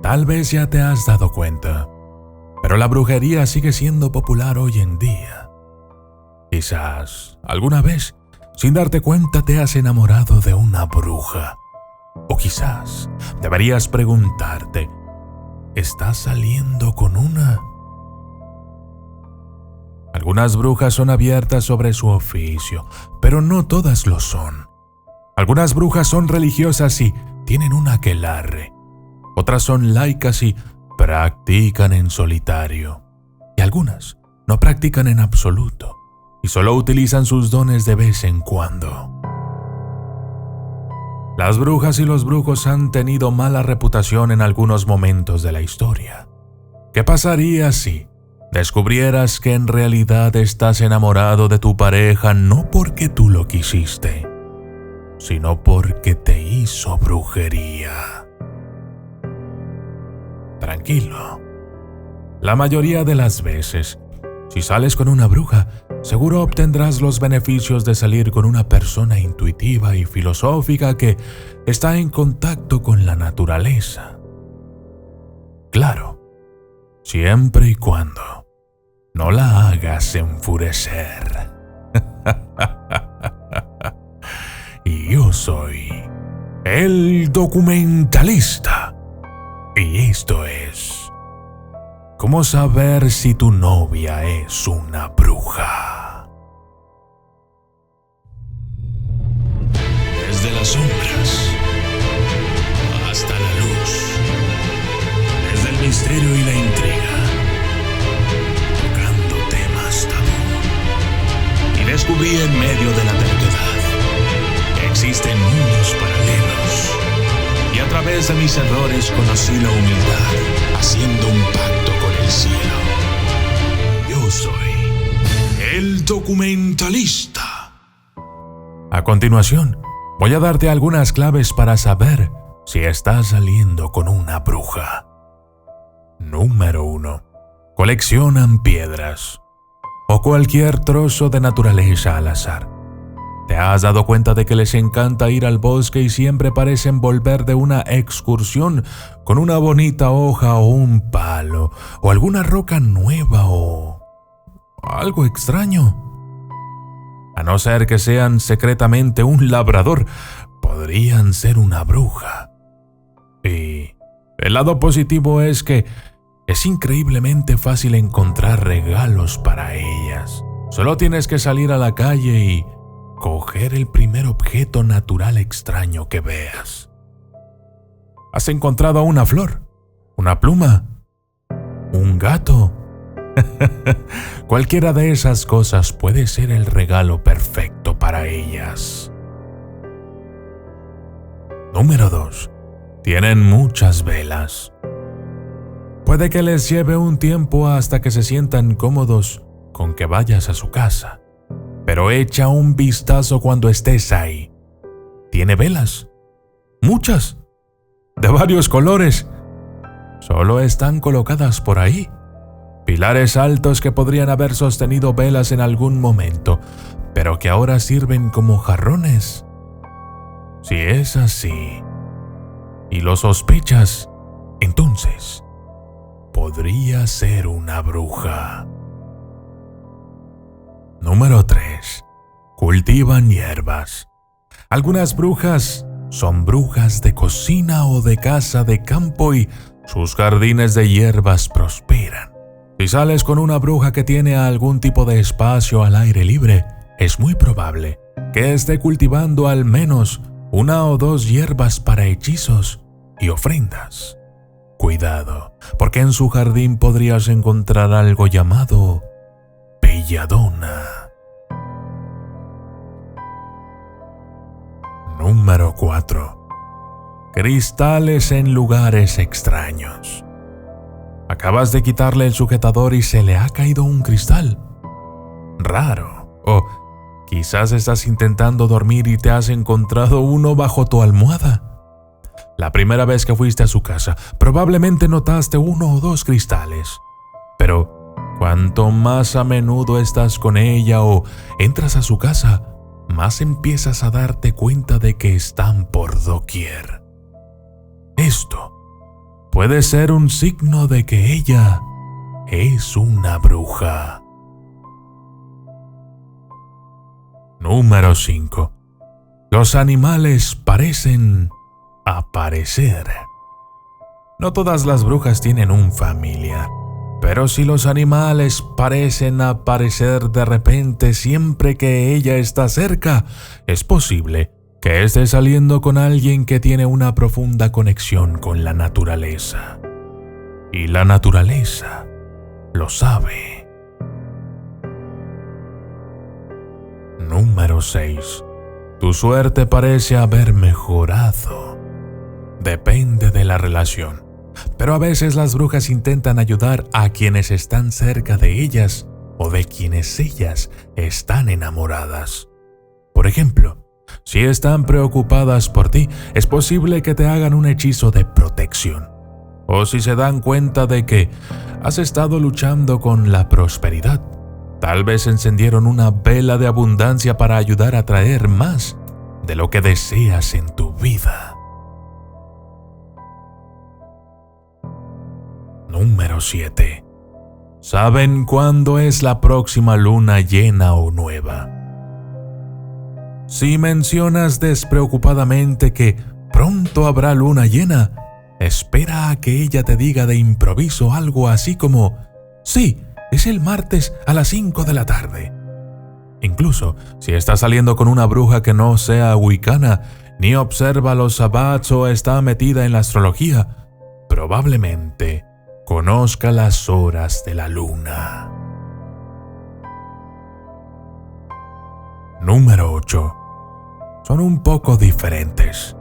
Tal vez ya te has dado cuenta, pero la brujería sigue siendo popular hoy en día. Quizás alguna vez, sin darte cuenta, te has enamorado de una bruja. O quizás deberías preguntarte, ¿estás saliendo con una? Algunas brujas son abiertas sobre su oficio, pero no todas lo son. Algunas brujas son religiosas y tienen un aquelarre. Otras son laicas y practican en solitario. Y algunas no practican en absoluto y solo utilizan sus dones de vez en cuando. Las brujas y los brujos han tenido mala reputación en algunos momentos de la historia. ¿Qué pasaría si descubrieras que en realidad estás enamorado de tu pareja no porque tú lo quisiste, sino porque te hizo brujería? Tranquilo. La mayoría de las veces, si sales con una bruja, seguro obtendrás los beneficios de salir con una persona intuitiva y filosófica que está en contacto con la naturaleza. Claro, siempre y cuando no la hagas enfurecer. Y yo soy el documentalista. Y esto es ¿cómo saber si tu novia es una bruja? Desde las sombras hasta la luz, desde el misterio y la intriga, tocando temas tabú. Y descubrí en medio de la terquedad que existen mundos paralelos. Y a través de mis errores conocí la humildad, haciendo un pacto con el cielo. Yo soy el documentalista. A continuación, voy a darte algunas claves para saber si estás saliendo con una bruja. Número 1. Coleccionan piedras o cualquier trozo de naturaleza al azar. ¿Te has dado cuenta de que les encanta ir al bosque y siempre parecen volver de una excursión con una bonita hoja o un palo o alguna roca nueva o algo extraño? A no ser que sean secretamente un labrador, podrían ser una bruja. Y el lado positivo es que es increíblemente fácil encontrar regalos para ellas. Solo tienes que salir a la calle y coger el primer objeto natural extraño que veas. ¿Has encontrado una flor? ¿Una pluma? ¿Un gato? Cualquiera de esas cosas puede ser el regalo perfecto para ellas. Número 2. Tienen muchas velas. Puede que les lleve un tiempo hasta que se sientan cómodos con que vayas a su casa. Pero echa un vistazo cuando estés ahí. Tiene velas. Muchas. De varios colores. Solo están colocadas por ahí. Pilares altos que podrían haber sostenido velas en algún momento, pero que ahora sirven como jarrones. Si es así, y lo sospechas, entonces podría ser una bruja. Número 3. Cultivan hierbas. Algunas brujas son brujas de cocina o de casa de campo y sus jardines de hierbas prosperan. Si sales con una bruja que tiene algún tipo de espacio al aire libre, es muy probable que esté cultivando al menos 1 o 2 hierbas para hechizos y ofrendas. Cuidado, porque en su jardín podrías encontrar algo llamado belladona. Número 4. Cristales en lugares extraños. Acabas de quitarle el sujetador y se le ha caído un cristal. Raro. O quizás estás intentando dormir y te has encontrado uno bajo tu almohada. La primera vez que fuiste a su casa, probablemente notaste 1 o 2 cristales. Pero cuanto más a menudo estás con ella o entras a su casa, más empiezas a darte cuenta de que están por doquier. Esto puede ser un signo de que ella es una bruja. Número 5. Los animales parecen aparecer. No todas las brujas tienen un familiar, pero si los animales parecen aparecer de repente siempre que ella está cerca, es posible que esté saliendo con alguien que tiene una profunda conexión con la naturaleza. Y la naturaleza lo sabe. Número 6. Tu suerte parece haber mejorado. Depende de la relación, pero a veces las brujas intentan ayudar a quienes están cerca de ellas o de quienes ellas están enamoradas. Por ejemplo, si están preocupadas por ti, es posible que te hagan un hechizo de protección. O si se dan cuenta de que has estado luchando con la prosperidad, tal vez encendieron una vela de abundancia para ayudar a traer más de lo que deseas en tu vida. Número 7. ¿Saben cuándo es la próxima luna llena o nueva? Si mencionas despreocupadamente que pronto habrá luna llena, espera a que ella te diga de improviso algo así como: sí, es el martes a las 5 de la tarde. Incluso si estás saliendo con una bruja que no sea wicana, ni observa los sabbats o está metida en la astrología, probablemente conozca las horas de la luna. Número 8. Son un poco diferentes.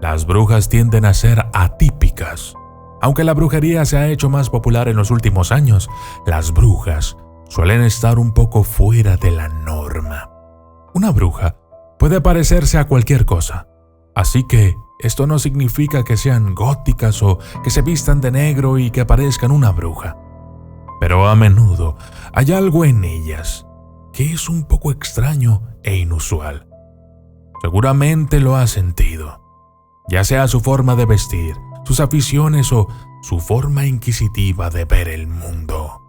Las brujas tienden a ser atípicas. Aunque la brujería se ha hecho más popular en los últimos años, las brujas suelen estar un poco fuera de la norma. Una bruja puede parecerse a cualquier cosa, así que esto no significa que sean góticas o que se vistan de negro y que parezcan una bruja. Pero a menudo hay algo en ellas que es un poco extraño e inusual. Seguramente lo has sentido, ya sea su forma de vestir, sus aficiones o su forma inquisitiva de ver el mundo.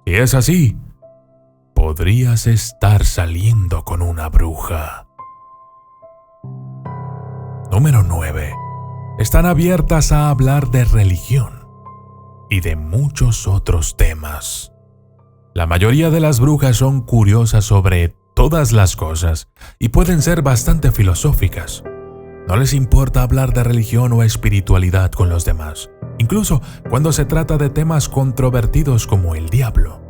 Si es así, podrías estar saliendo con una bruja. Número 9. Están abiertas a hablar de religión y de muchos otros temas. La mayoría de las brujas son curiosas sobre todas las cosas y pueden ser bastante filosóficas. No les importa hablar de religión o espiritualidad con los demás, incluso cuando se trata de temas controvertidos como el diablo.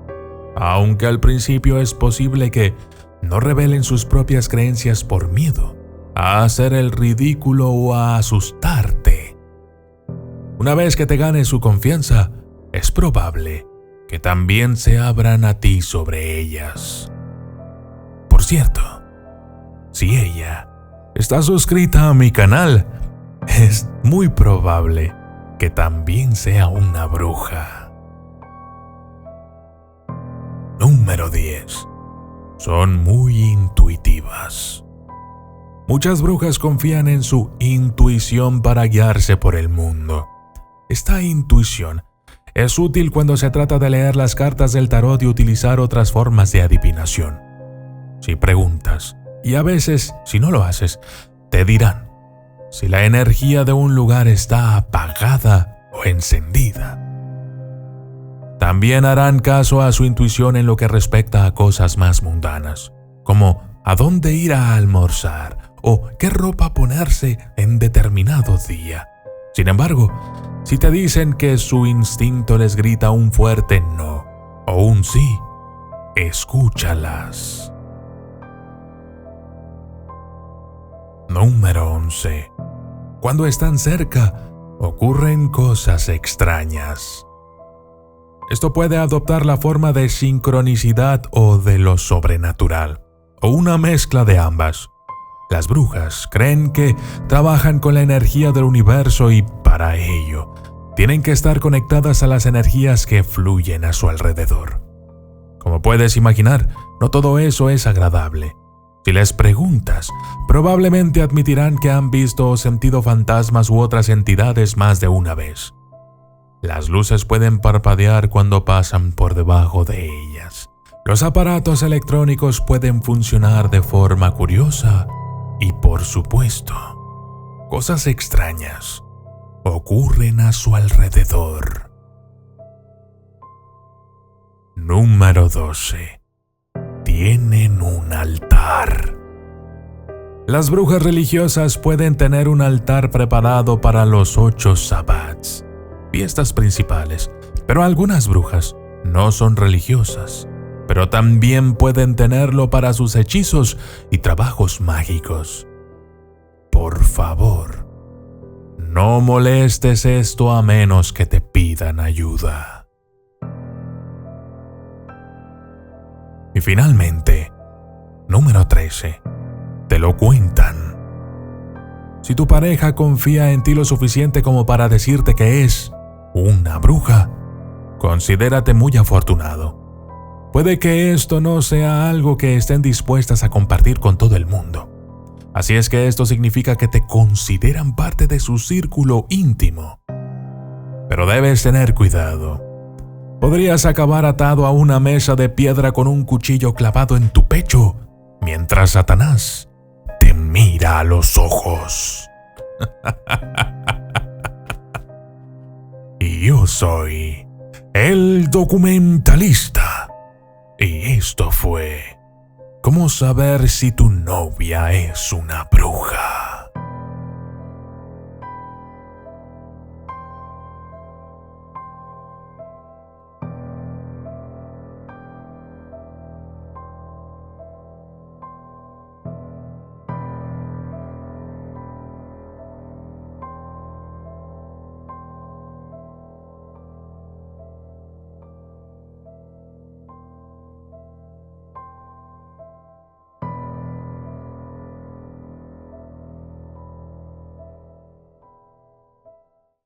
Aunque al principio es posible que no revelen sus propias creencias por miedo a hacer el ridículo o a asustarte. Una vez que te ganes su confianza, es probable que también se abran a ti sobre ellas. Por cierto, si ella está suscrita a mi canal, es muy probable que también sea una bruja. Número 10. Son muy intuitivas. Muchas brujas confían en su intuición para guiarse por el mundo. Esta intuición es útil cuando se trata de leer las cartas del tarot y utilizar otras formas de adivinación. Si preguntas, y a veces, si no lo haces, te dirán si la energía de un lugar está apagada o encendida. También harán caso a su intuición en lo que respecta a cosas más mundanas, como a dónde ir a almorzar o qué ropa ponerse en determinado día. Sin embargo, si te dicen que su instinto les grita un fuerte no o un sí, escúchalas. Número 11. Cuando están cerca, ocurren cosas extrañas. Esto puede adoptar la forma de sincronicidad o de lo sobrenatural, o una mezcla de ambas. Las brujas creen que trabajan con la energía del universo y, para ello, tienen que estar conectadas a las energías que fluyen a su alrededor. Como puedes imaginar, no todo eso es agradable. Si les preguntas, probablemente admitirán que han visto o sentido fantasmas u otras entidades más de una vez. Las luces pueden parpadear cuando pasan por debajo de ellas. Los aparatos electrónicos pueden funcionar de forma curiosa y, por supuesto, cosas extrañas ocurren a su alrededor. Número 12. Tienen un altar. Las brujas religiosas pueden tener un altar preparado para los 8 sabbats, fiestas principales, pero algunas brujas no son religiosas, pero también pueden tenerlo para sus hechizos y trabajos mágicos. Por favor, no molestes esto a menos que te pidan ayuda. Y finalmente, número 13. Te lo cuentan. Si tu pareja confía en ti lo suficiente como para decirte que es una bruja, considérate muy afortunado. Puede que esto no sea algo que estén dispuestas a compartir con todo el mundo. Así es que esto significa que te consideran parte de su círculo íntimo. Pero debes tener cuidado. Podrías acabar atado a una mesa de piedra con un cuchillo clavado en tu pecho, mientras Satanás te mira a los ojos. Y yo soy el documentalista. Y esto fue ¿Cómo saber si tu novia es una bruja?